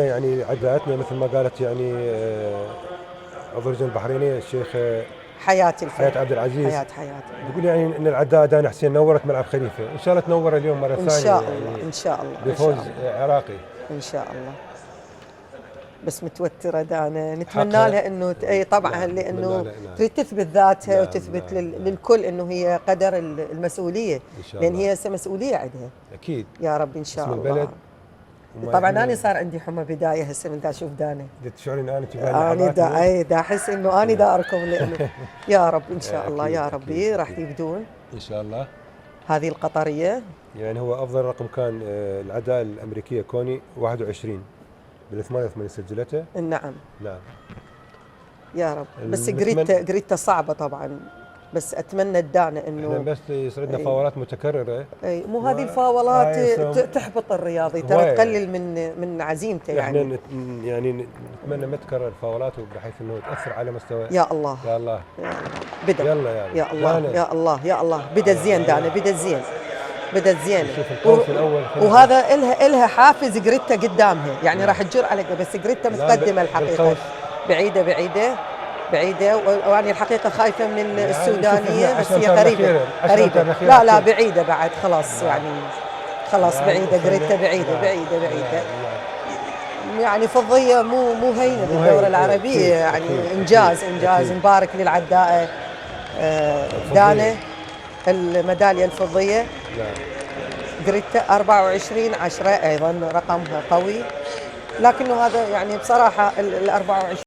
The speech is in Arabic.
يعني عداءاتنا مثل ما قالت يعني الضرجة البحرينية الشيخ حياة حياة عبد العزيز. حياة يقول يعني ان العداء دانا حسين نورت ملعب خليفه، ان شاء الله تنور اليوم مره إن ثانيه شاء الله يعني إن شاء الله إن بفوز شاء الله عراقي. إن شاء الله. بس متوترة دانا، نتمنى حقها لها انه اي طبعا نعم، نتمنى لانه لها نعم. تريد تثبت ذاتها نعم وتثبت نعم نعم. للكل انه هي قدر المسؤولية، ان شاء لان الله هي مسؤولية عندها. اكيد يا رب ان اسم شاء البلد. الله. طبعا انا صار عندي حمى بداية هسه من دا اشوف دانا. تشعرين انا تبان اني دا اي دا احس انه اني دا اركض لانه يا رب ان شاء الله يا ربي راح يبدون ان شاء الله. هذه القطرية يعني هو افضل رقم كان العداء الامريكيه كوني 21 بال 88 سجلته. نعم نعم يا رب. بس جريتا صعبة طبعا، بس اتمنى الدانا انه احنا بس يصير فاولات متكرره. اي مو هذه الفاولات تحبط الرياضي، ترى تقلل من عزيمته يعني. احنا يعني نتمنى ما تكرر الفاولات بحيث انه تاثر على مستوى. يا الله يا الله يا الله بدا. يلا يعني يا الله دانا. يا الله يا الله بدا زين دانا، بدا زين بدا زين. شوف القوس الاول وهذا الها حافز جريتا قدامها يعني. راح تجر على بس جريتا متقدمه الحقيقه. بعيده بعيده وأنا الحقيقة خايفة من السودانية، بس هي قريبة لا بعيدة بعد خلاص يعني خلاص بعيدة جريتا بعيدة يعني فضية مو هينة بالدورة العربية يعني. إنجاز مبارك للعداءة دانا الميدالية الفضية. جريتا 24/10 أيضا رقمها قوي، لكنه هذا يعني بصراحة ال 24